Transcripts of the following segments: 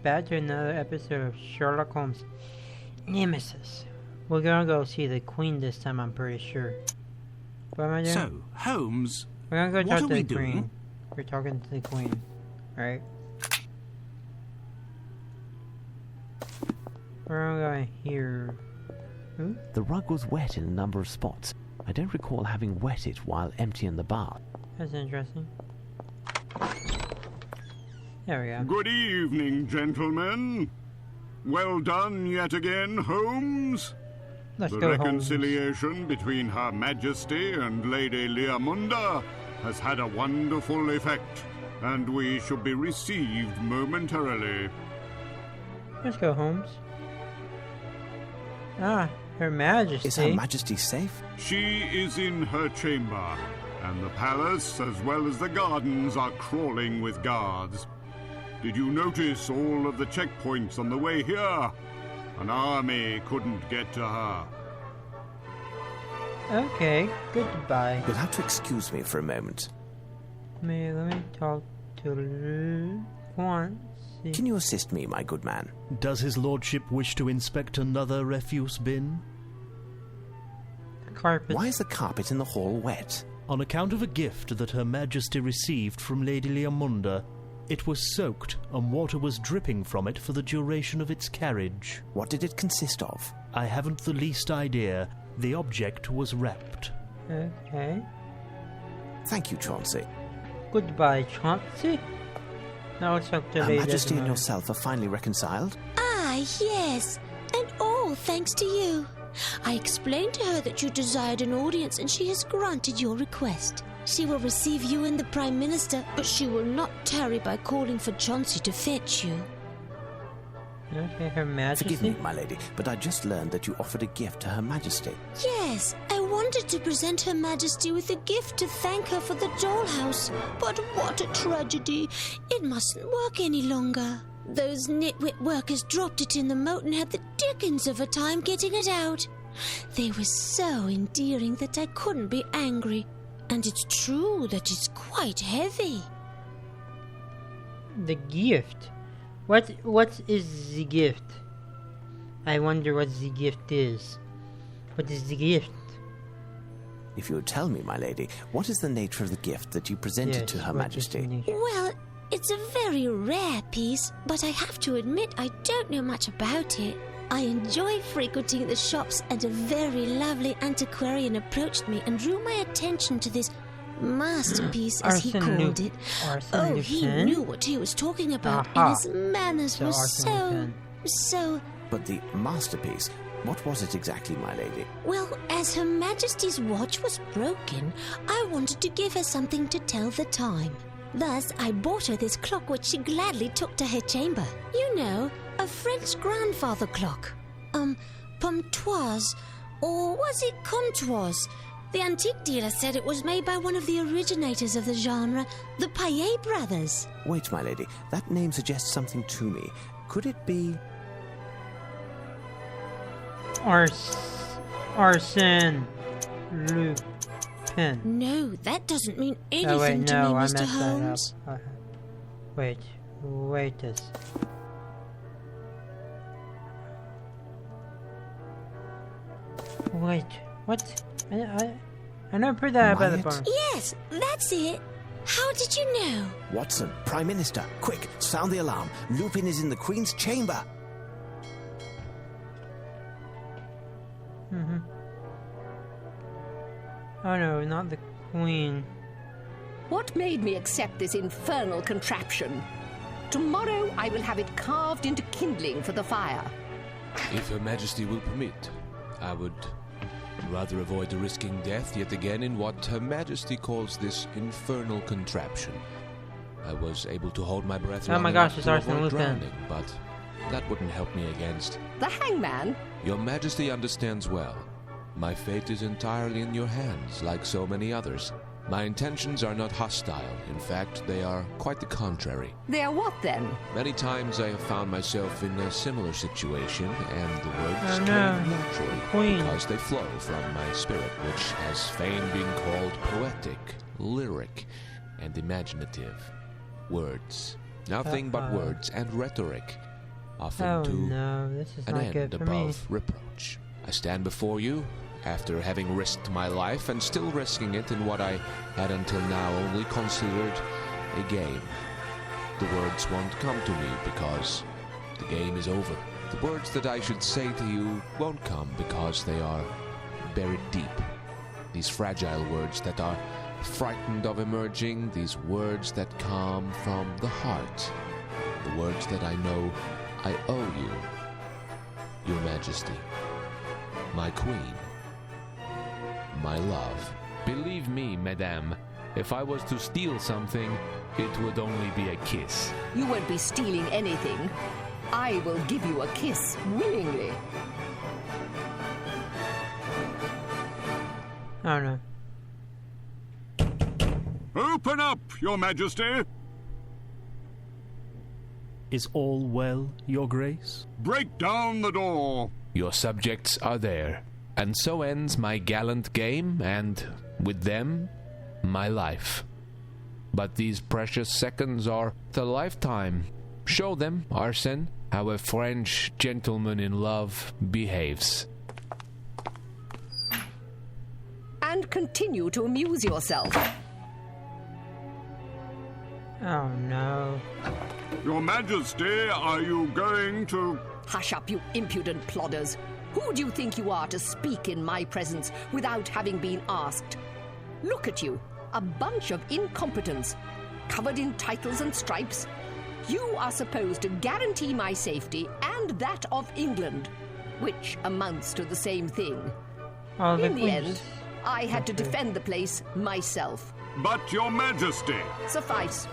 back to another episode of Sherlock Holmes Nemesis. We're gonna go see the Queen this time, I'm pretty sure. What am I doing? So, Holmes, we're gonna go what talk are to we the Queen. doing? We're talking to the Queen, right? We're gonna go here. Who? The rug was wet in a number of spots. I don't recall having wet it while emptying the bath. That's interesting. There we go. Good evening, gentlemen. Well done yet again, Holmes. Let's The go, reconciliation between Her Majesty and Lady Leamunda has had a wonderful effect, and we should be received momentarily. Holmes. Let's go, Holmes. Ah, Her Majesty. Is Her Majesty safe? She is in her chamber, and the palace as well as the gardens are crawling with guards. Did you notice all of the checkpoints on the way here? An army couldn't get to her. Okay, goodbye. You'll have to excuse me for a moment. Let me talk to once. Can you assist me, my good man? Does his lordship wish to inspect another refuse bin? Carpet. Why is the carpet in the hall wet? On account of a gift that Her Majesty received from Lady Leamunda, it was soaked and water was dripping from it for the duration of its carriage. What did it consist of? I haven't the least idea. The object was wrapped. Okay. Thank you, Chauncey. Goodbye, Chauncey. Now let's talk to Her Lady Majesty and Desmond. yourself are finally reconciled? Ah, yes. And all thanks to you. I explained to her that you desired an audience and she has granted your request. She will receive you and the Prime Minister, but she will not tarry by calling for Chauncey to fetch you. Okay, Her Majesty. Forgive me, my lady, but I just learned that you offered a gift to Her Majesty. Yes, I wanted to present Her Majesty with a gift to thank her for the dollhouse. But what a tragedy. It mustn't work any longer. Those nitwit workers dropped it in the moat and had the dickens of a time getting it out. They were so endearing that I couldn't be angry. And it's true that it's quite heavy. The gift. What is the gift? I wonder what the gift is. What is the gift? If you would tell me, my lady, what is the nature of the gift that you presented Yes, to Her what is the Majesty? nature? Well, it's a very rare piece, but I have to admit I don't know much about it. I enjoy frequenting the shops, and a very lovely antiquarian approached me and drew my attention to this masterpiece, as he Arsène called it. Arsène He Lupin? knew what he was talking about, Aha. and his manners So were Arsène so... But the masterpiece, what was it exactly, my lady? Well, as Her Majesty's watch was broken, I wanted to give her something to tell the time. Thus, I bought her this clock which she gladly took to her chamber. You know, a French grandfather clock. Pomtoise, or was it comptoise? The antique dealer said it was made by one of the originators of the genre, the Paillet brothers. Wait, my lady, that name suggests something to me. Could it be... Arsène Lupin. No, that doesn't mean anything Oh wait, to no, me, I Mr. messed Holmes. that up. Wait this. Wait, what? I never put that by the Wyatt? barn. Yes, that's it. How did you know? Watson, Prime Minister, quick, sound the alarm. Lupin is in the Queen's chamber. Oh no, not the Queen. What made me accept this infernal contraption? Tomorrow I will have it carved into kindling for the fire. If Her Majesty will permit, I would rather avoid risking death yet again in what Her Majesty calls this infernal contraption. I was able to hold my breath Oh long my enough gosh, it's to Arsène avoid Lupin. drowning, but that wouldn't help me against. The hangman? Your Majesty understands well. My fate is entirely in your hands, like so many others. My intentions are not hostile. In fact, they are quite the contrary. They are what then? Many times I have found myself in a similar situation, and the words Oh, no. came naturally Queen. because they flow from my spirit, which has fain been called poetic, lyric, and imaginative. Words. Nothing but words and rhetoric. often Oh to no, this is an not end good for me. above reproach. I stand before you, after having risked my life and still risking it in what I had until now only considered a game. The words won't come to me because the game is over. The words that I should say to you won't come because they are buried deep. These fragile words that are frightened of emerging, these words that come from the heart. The words that I know I owe you, Your Majesty, my Queen, my love. Believe me, madame, if I was to steal something, it would only be a kiss. You won't be stealing anything. I will give you a kiss willingly. Oh no. Open up, Your Majesty! Is all well, Your Grace? Break down the door! Your subjects are there, and so ends my gallant game, and, with them, my life. But these precious seconds are the lifetime. Show them, Arsène, how a French gentleman in love behaves. And continue to amuse yourself. Oh no. Your Majesty, are you going to... Hush up, you impudent plodders. Who do you think you are to speak in my presence without having been asked? Look at you, a bunch of incompetents, covered in titles and stripes. You are supposed to guarantee my safety and that of England, which amounts to the same thing. Oh, In the queen's- end, I had to defend the place myself. But, Your Majesty... Suffice.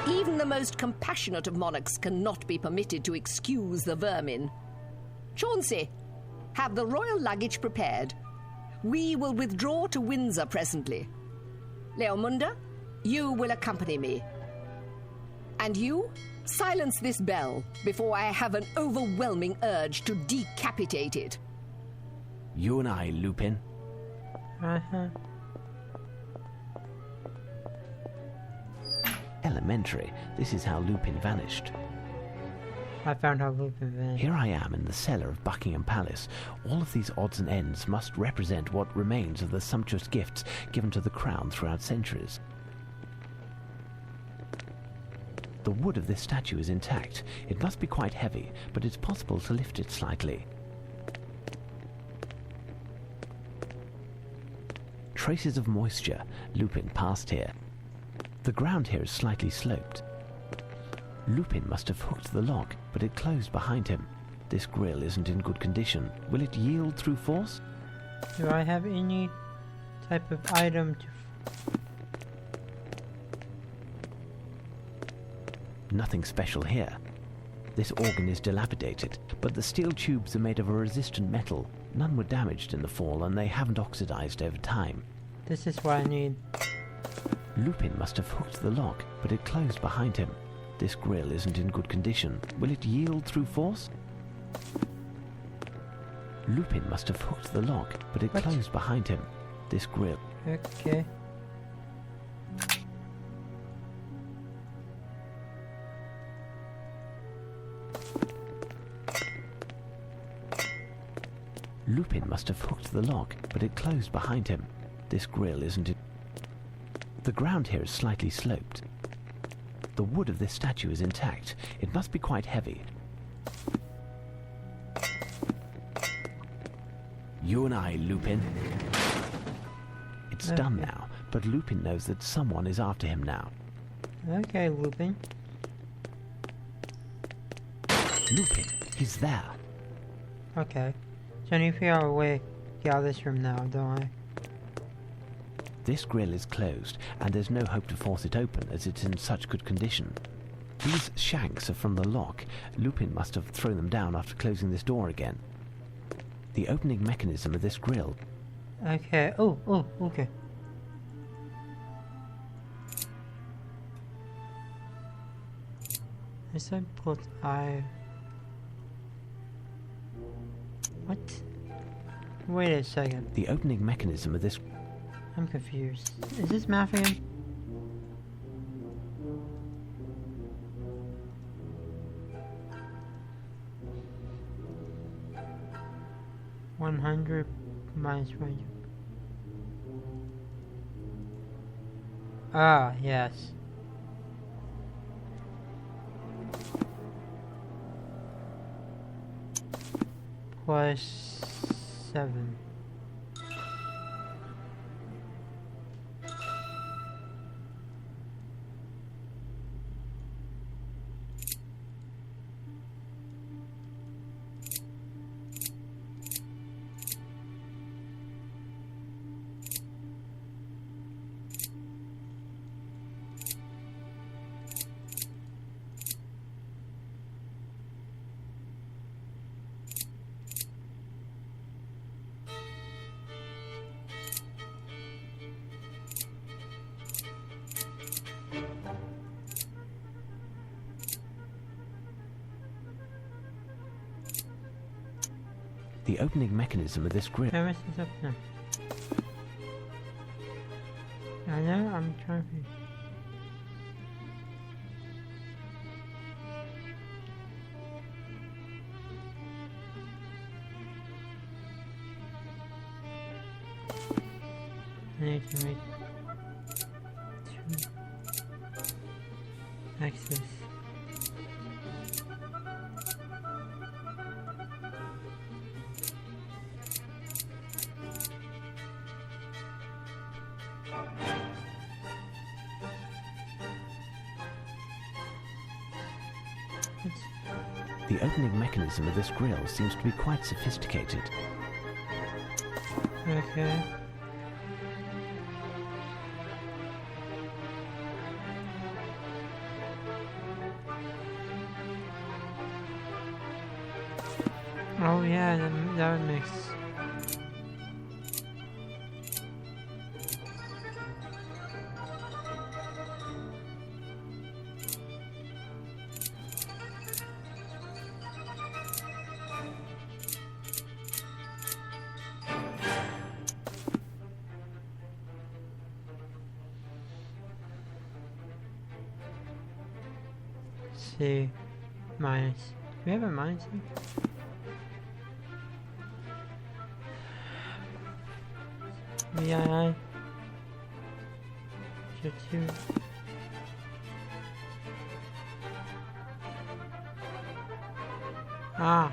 Even the most compassionate of monarchs cannot be permitted to excuse the vermin. Chauncey, have the royal luggage prepared. We will withdraw to Windsor presently. Leomunda, you will accompany me. And you, silence this bell before I have an overwhelming urge to decapitate it. You and I, Lupin. Uh-huh. Elementary. This is how Lupin vanished. I found how Lupin vanished. Here I am in the cellar of Buckingham Palace. All of these odds and ends must represent what remains of the sumptuous gifts given to the crown throughout centuries. The wood of this statue is intact. It must be quite heavy, but it's possible to lift it slightly. Traces of moisture. Lupin passed here. The ground here is slightly sloped. Lupin must have hooked the lock, but it closed behind him. This grill isn't in good condition. Will it yield through force? Do I have any type of item to... Nothing special here. This organ is dilapidated, but the steel tubes are made of a resistant metal. None were damaged in the fall, and they haven't oxidized over time. This is what I need. Lupin must have hooked the lock, but it closed behind him. This grill isn't in good condition. Will it yield through force? Lupin must have hooked the lock, but it What? closed behind him. This grill. Okay. Lupin must have hooked the lock, but it closed behind him. This grill isn't in... The ground here is slightly sloped. The wood of this statue is intact. It must be quite heavy. You and I, Lupin. It's done Okay. now, but Lupin knows that someone is after him now. Okay, Lupin. Lupin, he's there. Okay. So I need to figure out a way to get out of this room now, don't I? This grill is closed, and there's no hope to force it open as it's in such good condition. These shanks are from the lock. Lupin must have thrown them down after closing this door again. The opening mechanism of this grill. Okay. Okay. I said put I... What? Wait a second. The opening mechanism of this... I'm confused. Is this math again? 100 minus 1. Ah, yes. Plus 7. The opening mechanism of this grill. Nemesis up now. I know, I'm trying to. I need to make 2 axes. The opening mechanism of this grill seems to be quite sophisticated. Okay. Oh yeah, that would make sense. C minus. Do we have a minus here? VII. Should 2. Ah.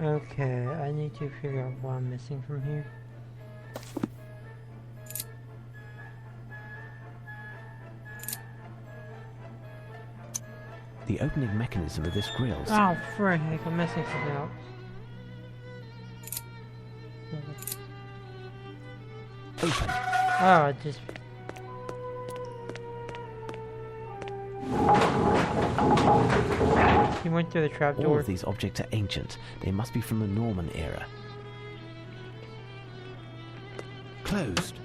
Okay, I need to figure out what I'm missing from here. The opening mechanism of this grill. Oh, frick, I'm missing something else. Open. Oh, it just... He went through the All trapdoor. of these objects are ancient. They must be from the Norman era. Closed.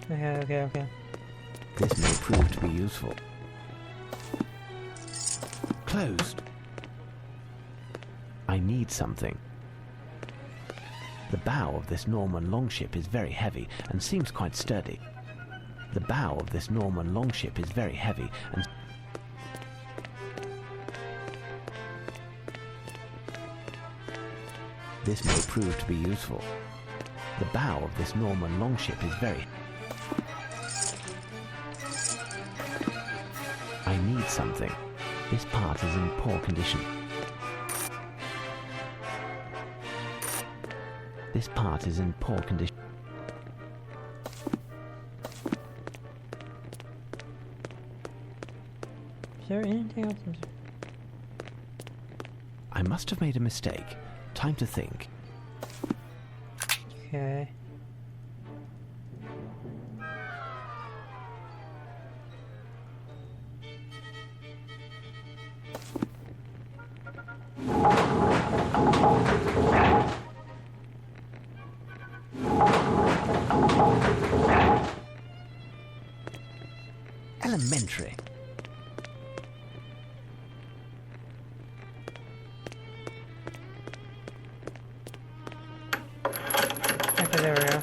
Okay. This may prove to be useful. Closed. I need something. The bow of this Norman longship is very heavy and seems quite sturdy. The bow of this Norman longship is very heavy and... This may prove to be useful. The bow of this Norman longship is very... I need something. This part is in poor condition. This part is in poor condition. Is there anything else? I must have made a mistake. Time to think. Okay. Elementary. Okay, there we go.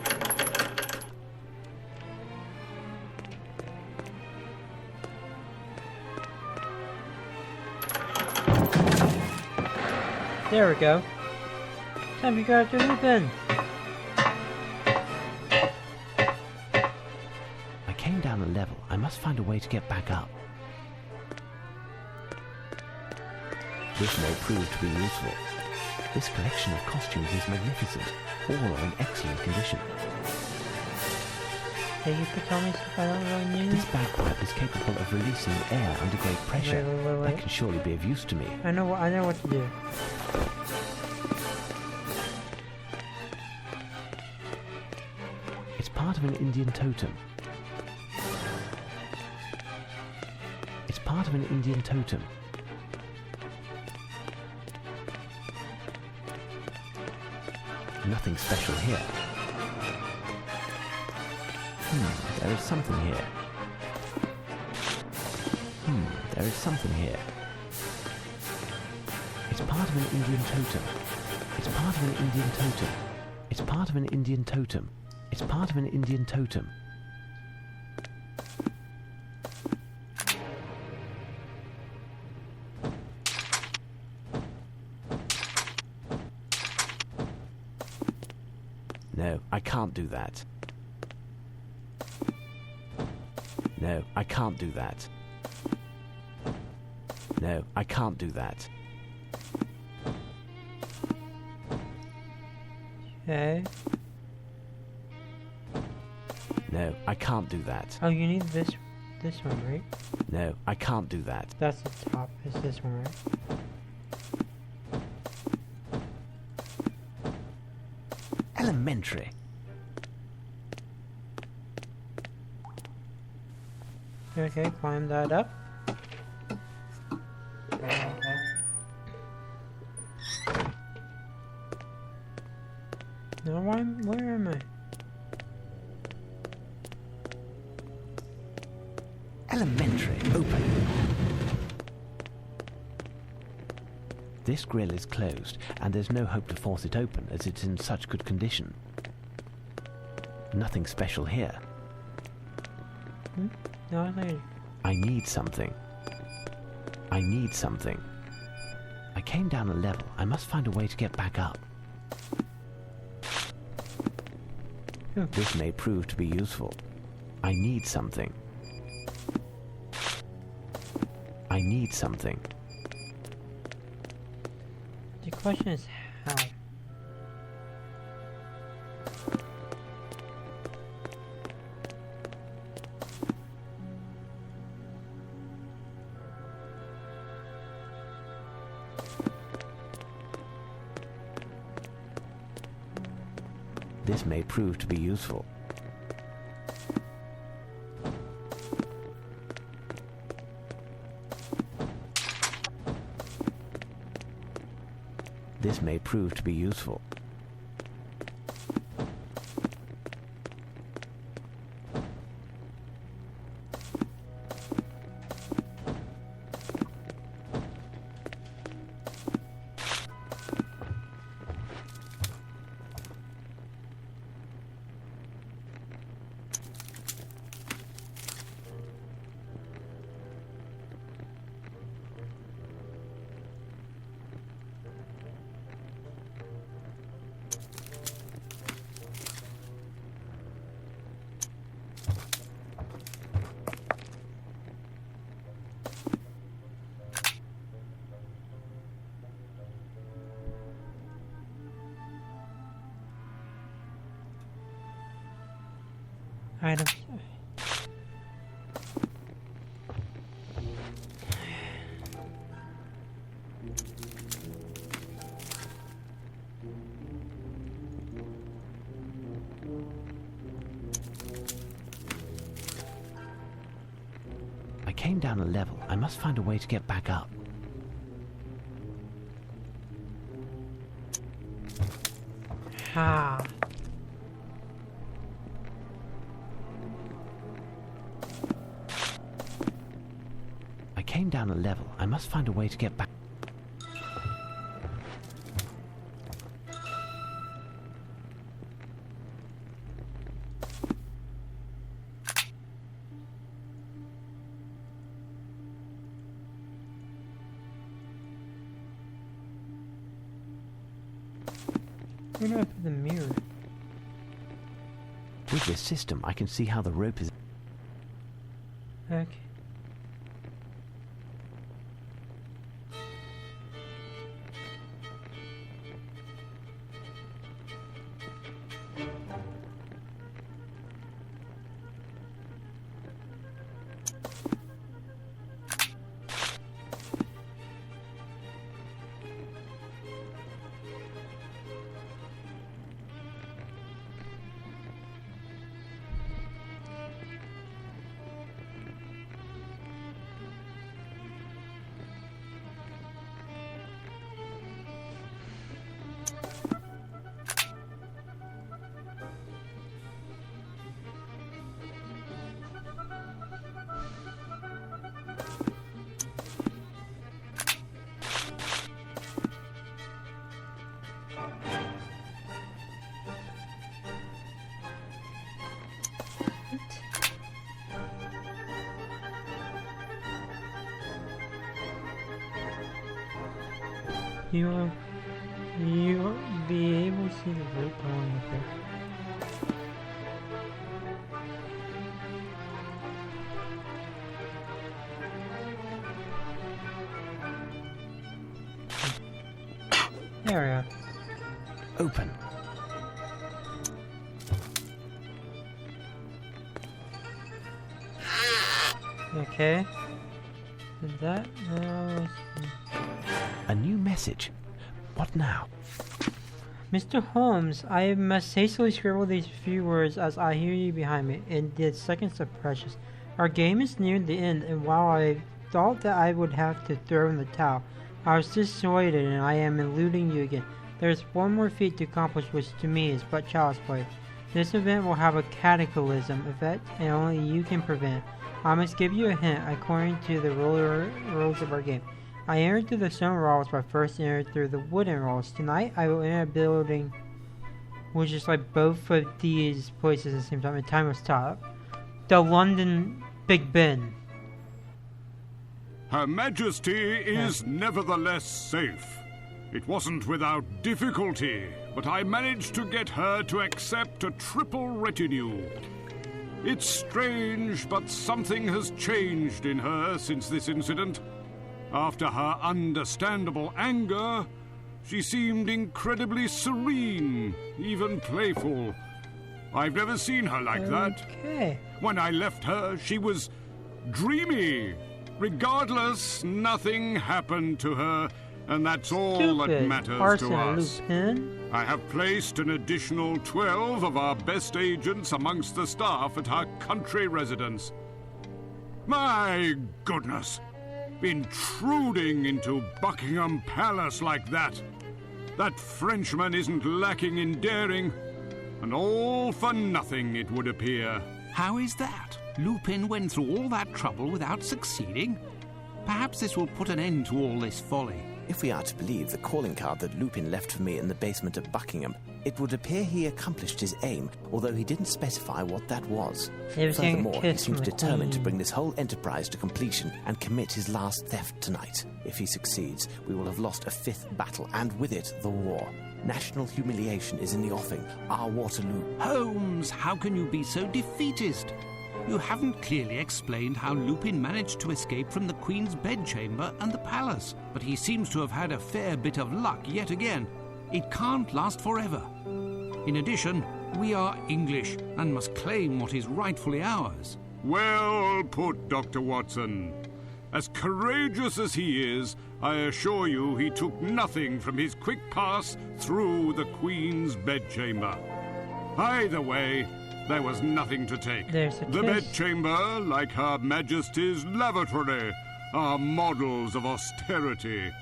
There we go. Time to go after Lupin. I came down a level. I must find a way to get back up. This may prove to be useful. This collection of costumes is magnificent. All are in excellent condition. Hey, you could tell me stuff I don't really need. This bagpipe is capable of releasing air under great pressure. Wait. That can surely be of use to me. I know what to do. It's part of an Indian totem. It's part of an Indian totem. Nothing special here. There is something here. There is something here. It's part of an Indian totem. It's part of an Indian totem. It's part of an Indian totem. It's part of an Indian totem. No, I can't do that. No, I can't do that. No, I can't do that. Okay. No, I can't do that. Oh, you need this one, right? No, I can't do that. That's the top. It's this one, right? Elementary. Okay, climb that up. Now where am I? Elementary. Open. This grill is closed, and there's no hope to force it open as it's in such good condition. Nothing special here. No, I think I need something. I need something. I came down a level. I must find a way to get back up. This may prove to be useful. I need something. I need something. the question is how. This may prove to be useful. This may prove to be useful. Items. I came down a level. I must find a way to get back up. Ah. I came down a level. I must find a way to get back. Where do I put the mirror? With this system, I can see how the rope is... Okay. You'll be able to see the rope going up there. There we are. Open. Okay. Did that? No. A new message. What now? Mr. Holmes, I must hastily scribble these few words as I hear you behind me. In the seconds are precious. Our game is near the end, and while I thought that I would have to throw in the towel, I was dissuaded, and I am eluding you again. There is one more feat to accomplish, which to me is but child's play. This event will have a cataclysm effect, and only you can prevent it. I must give you a hint according to the rules of our game. I entered through the stone walls, but first entered through the wooden walls. Tonight, I will enter a building which is like both of these places at the same time, and time will stop. The London Big Ben. Her Majesty is nevertheless safe. It wasn't without difficulty, but I managed to get her to accept a triple retinue. It's strange, but something has changed in her since this incident. After her understandable anger, she seemed incredibly serene, even playful. I've never seen her like that. When I left her, she was dreamy. Regardless, nothing happened to her, and that's all that matters to us. I have placed an additional 12 of our best agents amongst the staff at her country residence. My goodness! Intruding into Buckingham Palace like that. That Frenchman isn't lacking in daring, and all for nothing, it would appear. How is that? Lupin went through all that trouble without succeeding? Perhaps this will put an end to all this folly. If we are to believe the calling card that Lupin left for me in the basement of Buckingham, it would appear he accomplished his aim, although he didn't specify what that was. Furthermore, he seems determined to bring this whole enterprise to completion and commit his last theft tonight. If he succeeds, we will have lost a fifth battle, and with it, the war. National humiliation is in the offing, our Waterloo. Holmes, how can you be so defeatist? You haven't clearly explained how Lupin managed to escape from the Queen's bedchamber and the palace, but he seems to have had a fair bit of luck yet again. It can't last forever. In addition, we are English and must claim what is rightfully ours. Well put, Dr. Watson. As courageous as he is, I assure you he took nothing from his quick pass through the Queen's bedchamber. Either way, there was nothing to take. The bedchamber, like Her Majesty's lavatory, are models of austerity.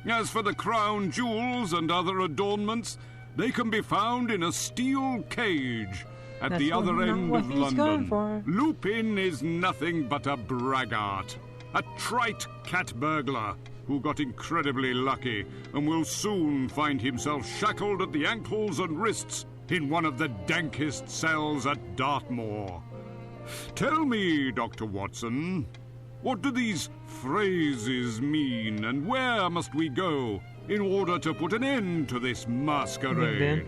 As for the crown jewels and other adornments, they can be found in a steel cage at the other end of London. Lupin is nothing but a braggart, a trite cat burglar who got incredibly lucky and will soon find himself shackled at the ankles and wrists in one of the dankest cells at Dartmoor. Tell me, Dr. Watson, what do these phrases mean, and where must we go? in order to put an end to this masquerade.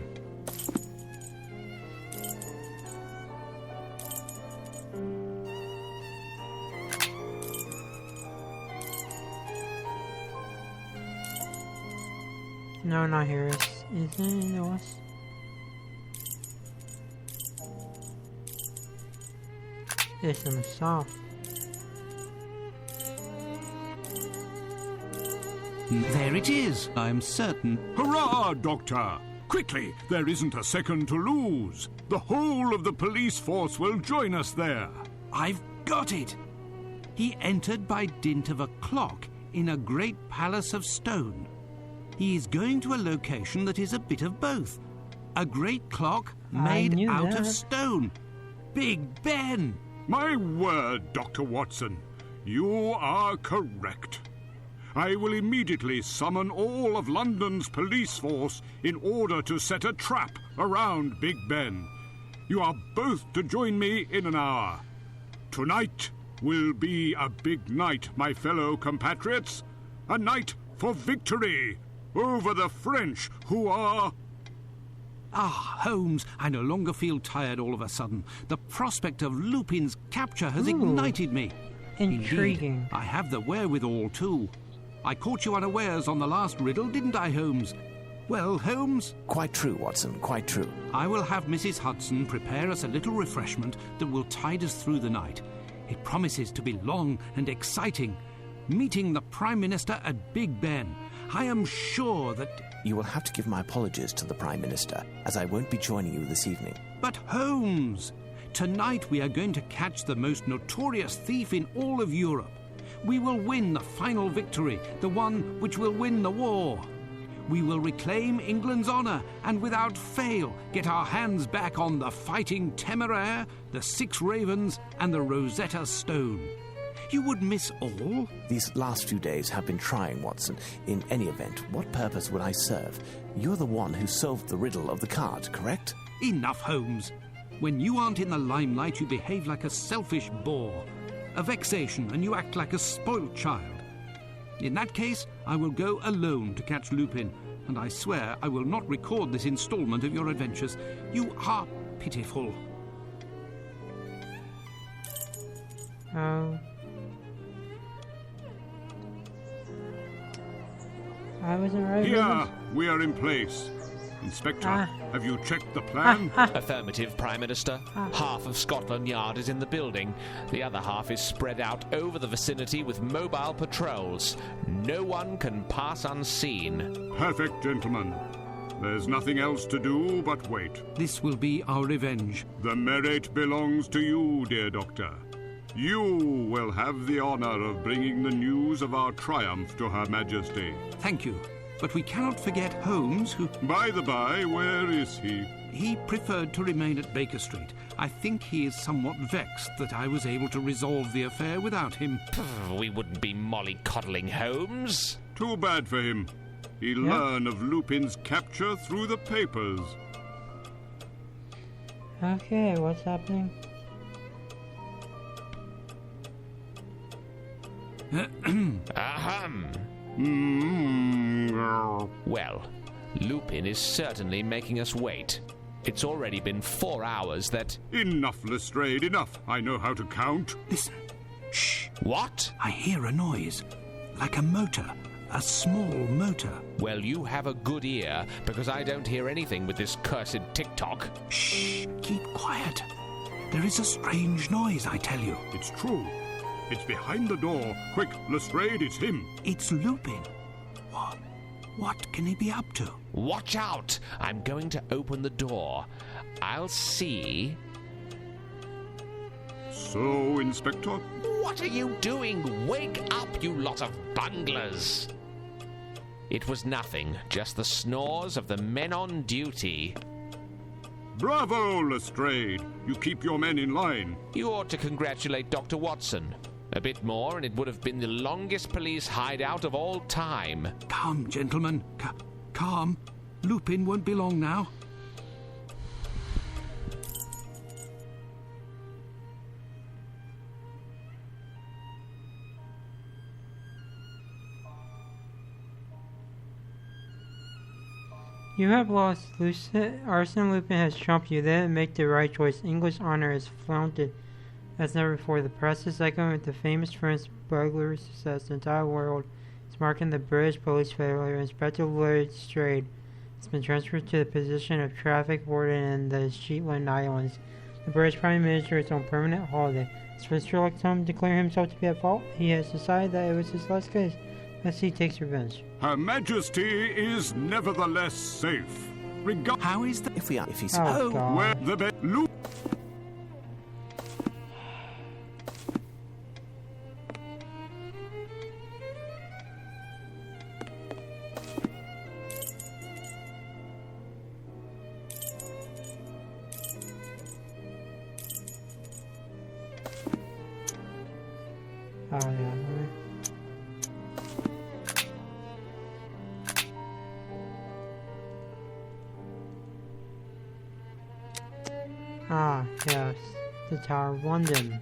No, not here. Is it in the west? It's in the south. There it is, I'm certain. Hurrah, Doctor! Quickly, there isn't a second to lose. The whole of the police force will join us there. I've got it. He entered by dint of a clock in a great palace of stone. He is going to a location that is a bit of both. A great clock made out of stone. Big Ben! My word, Dr. Watson. You are correct. I will immediately summon all of London's police force in order to set a trap around Big Ben. You are both to join me in an hour. Tonight will be a big night, my fellow compatriots. A night for victory over the French, who are... Ah, Holmes, I no longer feel tired all of a sudden. The prospect of Lupin's capture has ignited me. Intriguing. Indeed, I have the wherewithal, too. I caught you unawares on the last riddle, didn't I, Holmes? Well, Holmes? Quite true, Watson, quite true. I will have Mrs. Hudson prepare us a little refreshment that will tide us through the night. It promises to be long and exciting. Meeting the Prime Minister at Big Ben. I am sure that... You will have to give my apologies to the Prime Minister, as I won't be joining you this evening. But Holmes, tonight we are going to catch the most notorious thief in all of Europe. We will win the final victory, the one which will win the war. We will reclaim England's honour and without fail get our hands back on the Fighting Temeraire, the Six Ravens and the Rosetta Stone. You would miss all? These last few days have been trying, Watson. In any event, what purpose would I serve? You're the one who solved the riddle of the card, correct? Enough, Holmes. When you aren't in the limelight, you behave like a selfish boor. A vexation, and you act like a spoilt child. In that case, I will go alone to catch Lupin, and I swear I will not record this installment of your adventures. You are pitiful. Oh. I wasn't right. Here, we are in place. Inspector, have you checked the plan? Affirmative, Prime Minister. Half of Scotland Yard is in the building. The other half is spread out over the vicinity with mobile patrols. No one can pass unseen. Perfect, gentlemen. There's nothing else to do but wait. This will be our revenge. The merit belongs to you, dear Doctor. You will have the honour of bringing the news of our triumph to Her Majesty. Thank you. But we cannot forget Holmes, who... By the by, where is he? He preferred to remain at Baker Street. I think he is somewhat vexed that I was able to resolve the affair without him. We wouldn't be mollycoddling Holmes. Too bad for him. He'll learn of Lupin's capture through the papers. Okay, what's happening? Ahem. Mm-hmm. Well, Lupin is certainly making us wait. It's already been 4 hours that... Enough, Lestrade, enough. I know how to count. Listen. Shh. What? I hear a noise. Like a motor. A small motor. Well, you have a good ear, because I don't hear anything with this cursed tick-tock. Shh. Keep quiet. There is a strange noise, I tell you. It's true. It's behind the door. Quick, Lestrade, it's him. It's Lupin. What can he be up to? Watch out! I'm going to open the door. I'll see... So, Inspector? What are you doing? Wake up, you lot of bunglers! It was nothing, just the snores of the men on duty. Bravo, Lestrade. You keep your men in line. You ought to congratulate Dr. Watson. A bit more, and it would have been the longest police hideout of all time. Calm, gentlemen. Calm. Lupin won't be long now. You have lost. Arsene Lupin has trumped you. They didn't make the right choice. English honor is flaunted as never before. The press is echoing with the famous French burglary success. The entire world is marking the British police failure. Inspector Lloyd Strayed has been transferred to the position of traffic warden in the Shetland Islands. The British Prime Minister is on permanent holiday. As for Sherlock Holmes declaring himself to be at fault, he has decided that it was his last case. Let's see, he takes revenge. Her Majesty is nevertheless safe. How is that? If he's... Oh, God. Where the bed... Oh, yeah. Ah, yes. The Tower of London.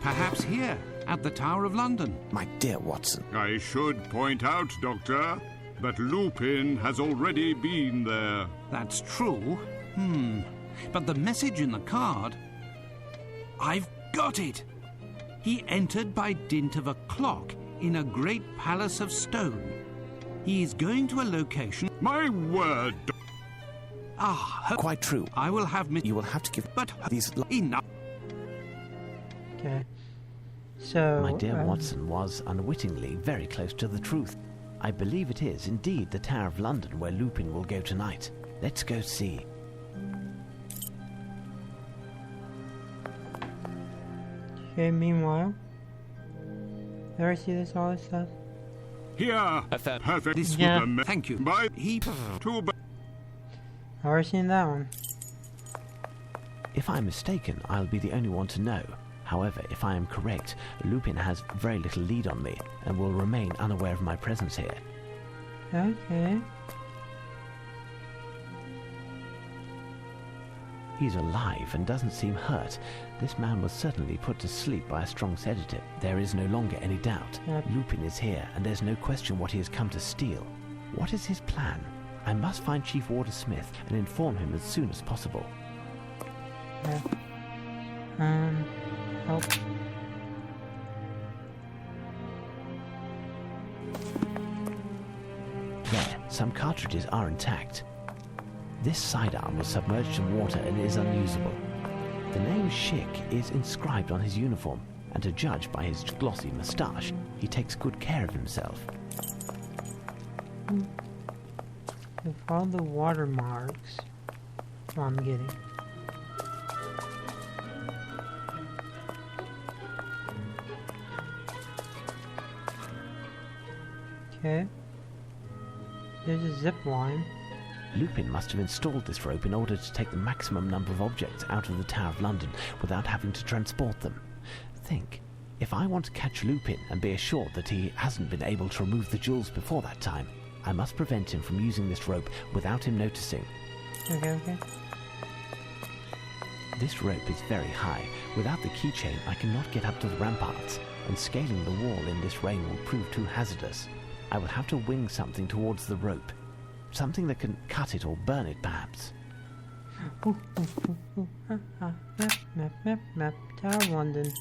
Perhaps here, at the Tower of London. My dear Watson. I should point out, Doctor, that Lupin has already been there. That's true. But the message in the card... I've got it! He entered by dint of a clock in a great palace of stone. He is going to a location... My word, Quite true. I will have... You will have to give... But these... enough. Okay. So... My dear Watson was, unwittingly, very close to the truth. I believe it is, indeed, the Tower of London where Lupin will go tonight. Let's go see. Okay, meanwhile... Did I see all this stuff? here. Perfect. This Yeah. would... Thank you. By He... two... I've already seen that one. If I'm mistaken, I'll be the only one to know. However, if I am correct, Lupin has very little lead on me and will remain unaware of my presence here. Okay. He's alive and doesn't seem hurt. This man was certainly put to sleep by a strong sedative. There is no longer any doubt. Yep. Lupin is here, and there's no question what he has come to steal. What is his plan? I must find Chief Warder Smith and inform him as soon as possible. Yeah. Help. There, some cartridges are intact. This sidearm was submerged in water and is unusable. The name Schick is inscribed on his uniform, and to judge by his glossy moustache, he takes good care of himself. So follow the watermarks. Oh, I'm getting. Okay. There's a zip line. Lupin must have installed this rope in order to take the maximum number of objects out of the Tower of London without having to transport them. Think, if I want to catch Lupin and be assured that he hasn't been able to remove the jewels before that time, I must prevent him from using this rope without him noticing. Okay. This rope is very high. Without the keychain, I cannot get up to the ramparts, and scaling the wall in this rain will prove too hazardous. I will have to wing something towards the rope. Something that can cut it or burn it, perhaps. Map. Tower of London.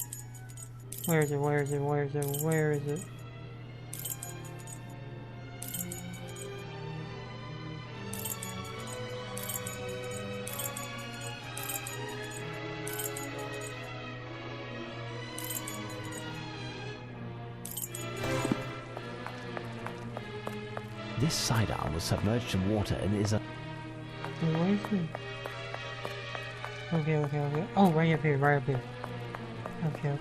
Where is it? This sidearm was submerged in water and is a... Where is it? Okay. Oh, right up here. Okay.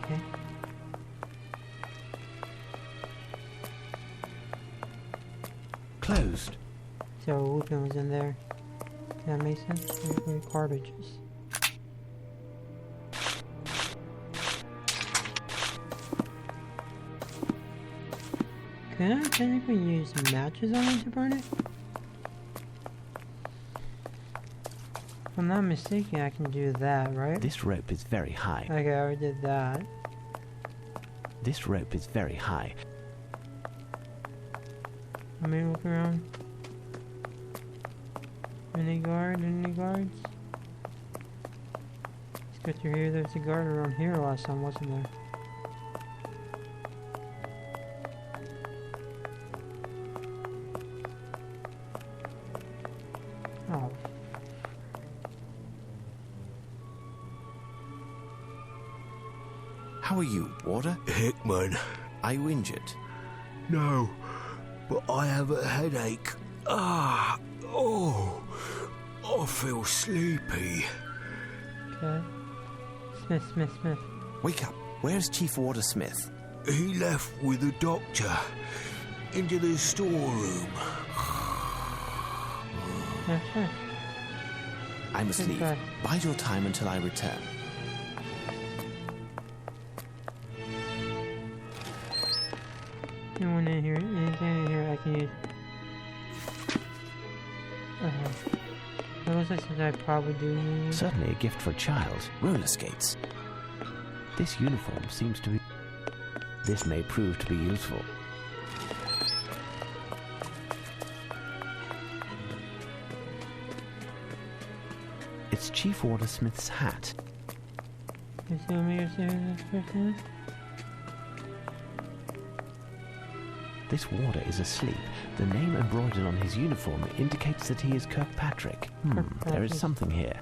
closed. So Lupin was in there. Does that make sense? Three cartridges. Can I technically use matches on it to burn it? If I'm not mistaken, I can do that, right? This rope is very high. Okay, I already did that. This rope is very high. Let me look around. Any guards? It's good to hear there's a guard around here last time, wasn't there? Oh. How are you, Warder? Hickman. Are you injured? No, but I have a headache. I feel sleepy. Okay. Smith. Wake up. Where's Chief Warder Smith? He left with the doctor into the storeroom. Sure. I must leave. Okay. Bide your time until I return. Anyone in here? Anything in here I can use? Those are things I probably do need. Certainly a gift for a child. Roller skates. This uniform seems to be... This may prove to be useful. It's Chief Warder Smith's hat. You see me or see this person? This warder is asleep. The name embroidered on his uniform indicates that he is Kirkpatrick. There is something here.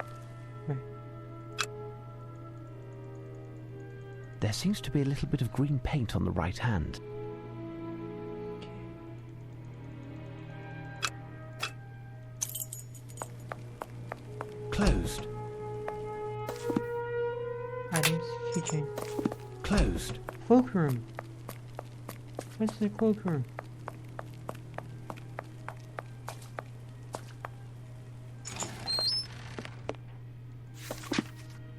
There seems to be a little bit of green paint on the right hand. Closed. Items, keychain. Closed. Cloakroom. What's the cloakroom?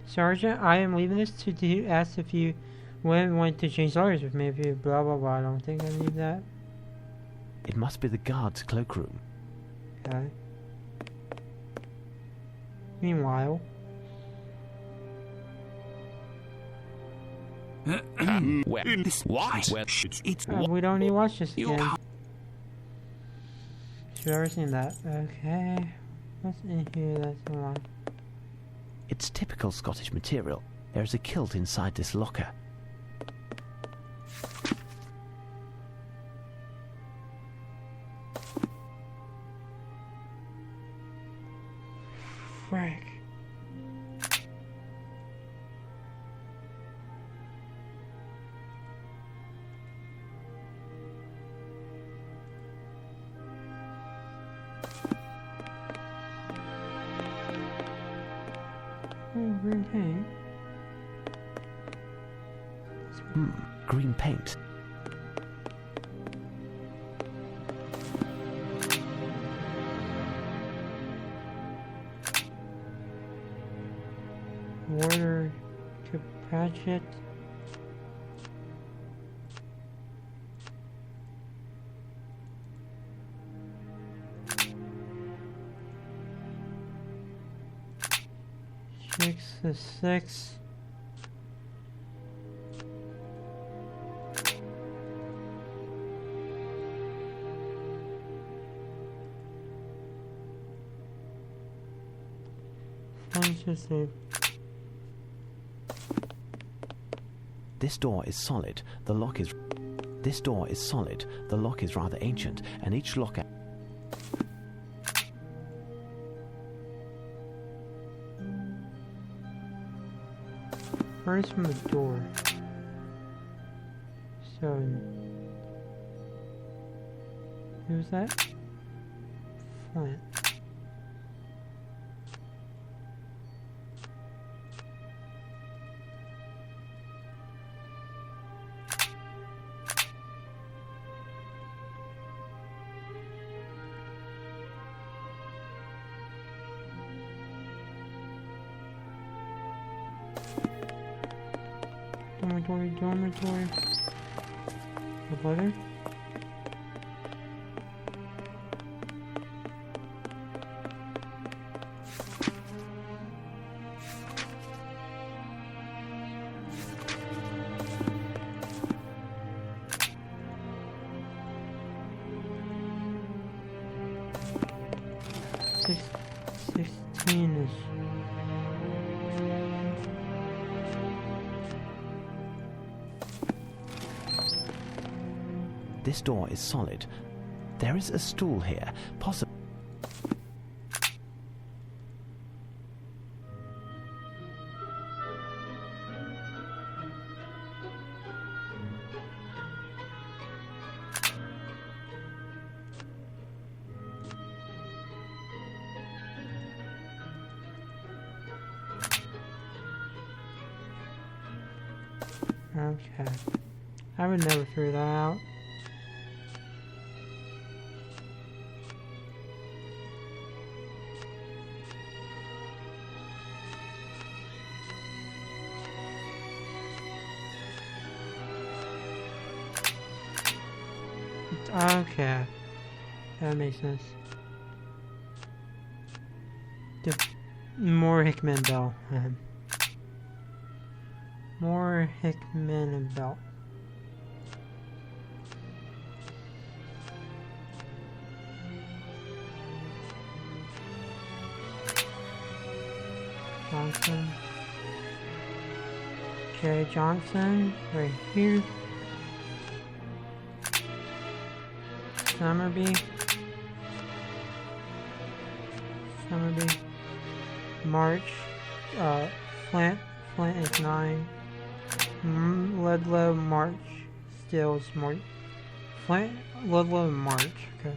Sergeant, I am leaving this to ask if you want to change lawyers with me. If you blah blah blah, I don't think I need that. It must be the guard's cloakroom. Okay. Meanwhile, Well, what? Well, It's we don't need to watch this again. Should have seen that. Okay. What's in here that's wrong? It's typical Scottish material. There is a kilt inside this locker. Frick. Green paint. Green paint. Water to patch it. Six. Let's just say This door is solid. The lock is... This door is solid. The lock is rather ancient, and each lock... first from the door. So, who's that? Flint. Dormitory. The letter? 16-ish. This door is solid. There is a stool here, possibly. Okay. I would never figure that out. Okay. That makes sense. More Hickman Bell. More Hickman and Bell. Johnson. Jerry Johnson, right here. Summerby. March. Flint is 9. Ludlow, March. Stills, March. Flint, Ludlow, March. Okay.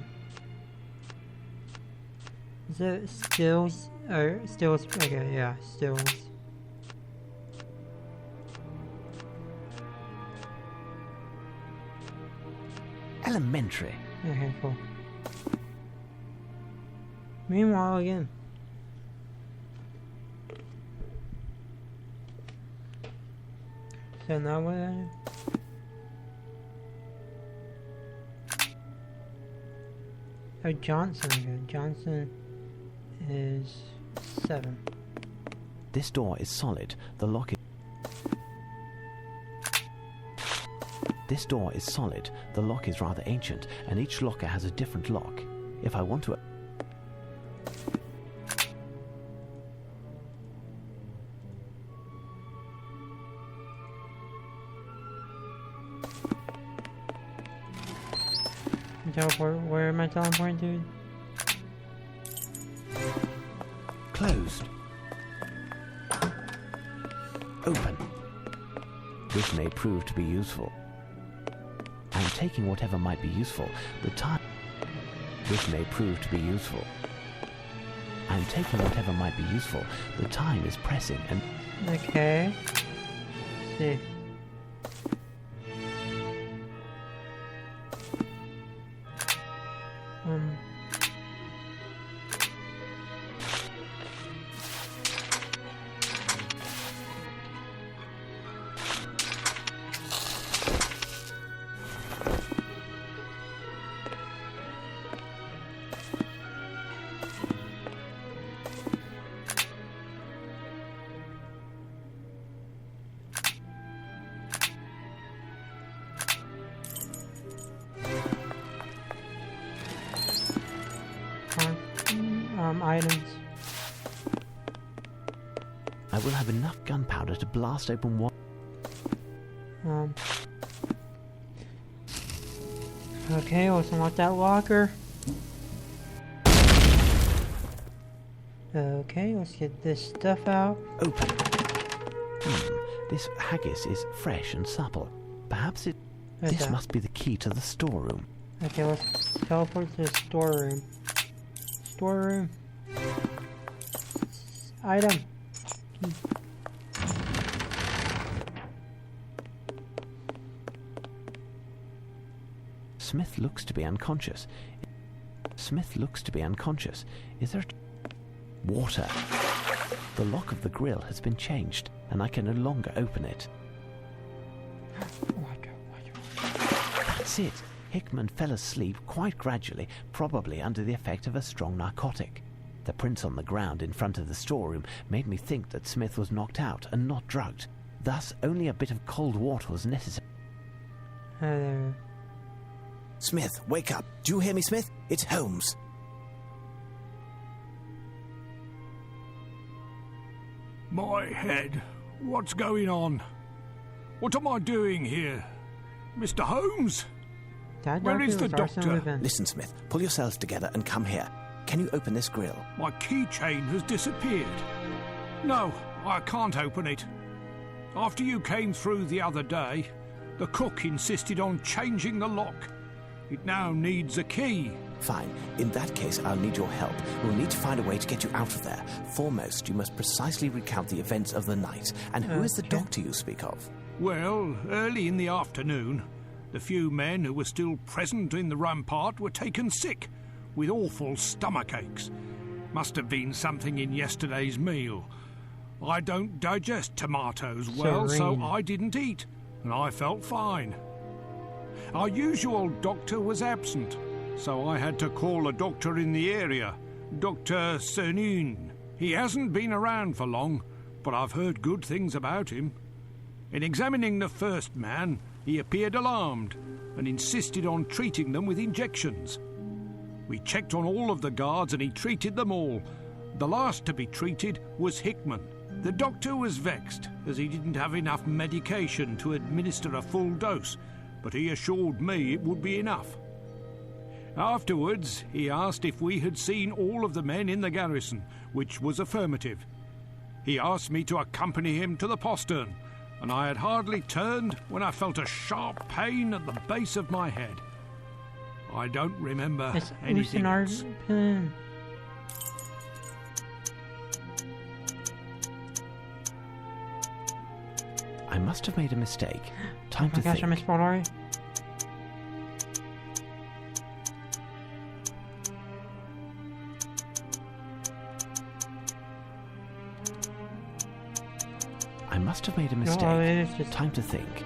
Is it Stills? Stills. Okay, yeah, Stills. Elementary. Okay, cool. Meanwhile, again. So now what? Oh, Johnson. Okay. Johnson is 7. This door is solid. The lock is... This door is solid. The lock is rather ancient, and each locker has a different lock. If I want to... Teleport? Where am I teleporting to? Closed. Open. This may prove to be useful. I am taking whatever might be useful. The time... This may prove to be useful. I am taking whatever might be useful. The time is pressing and... Okay. Let's see. Items. I will have enough gunpowder to blast open one... Okay, let's unlock that locker. Okay, let's get this stuff out. Open. This haggis is fresh and supple. Perhaps it... This must be the key to the storeroom. Okay, let's teleport to the storeroom. Storeroom. Item. Smith looks to be unconscious. Is there... Water. The lock of the grill has been changed, and I can no longer open it. That's it. Hickman fell asleep quite gradually, probably under the effect of a strong narcotic. The prints on the ground in front of the storeroom made me think that Smith was knocked out and not drugged. Thus, only a bit of cold water was necessary. Hello. Smith, wake up. Do you hear me, Smith? It's Holmes. My head. What's going on? What am I doing here? Mr. Holmes? That Where doctor is the was Arsene doctor? Lupin. Listen, Smith, pull yourselves together and come here. Can you open this grill? My keychain has disappeared. No, I can't open it. After you came through the other day, the cook insisted on changing the lock. It now needs a key. Fine. In that case, I'll need your help. We'll need to find a way to get you out of there. Foremost, you must precisely recount the events of the night. And who is the doctor you speak of? Well, early in the afternoon, the few men who were still present in the rampart were taken sick, with awful stomachaches. Must have been something in yesterday's meal. I don't digest tomatoes well, so I didn't eat, and I felt fine. Our usual doctor was absent, so I had to call a doctor in the area, Dr. Cernin. He hasn't been around for long, but I've heard good things about him. In examining the first man, he appeared alarmed and insisted on treating them with injections. We checked on all of the guards and he treated them all. The last to be treated was Hickman. The doctor was vexed as he didn't have enough medication to administer a full dose, but he assured me it would be enough. Afterwards, he asked if we had seen all of the men in the garrison, which was affirmative. He asked me to accompany him to the postern, and I had hardly turned when I felt a sharp pain at the base of my head. I don't remember anything else. I must have made a mistake. Time to Oh my gosh, think. I missed Polari. I must have made a mistake. No, it is just... Time to think.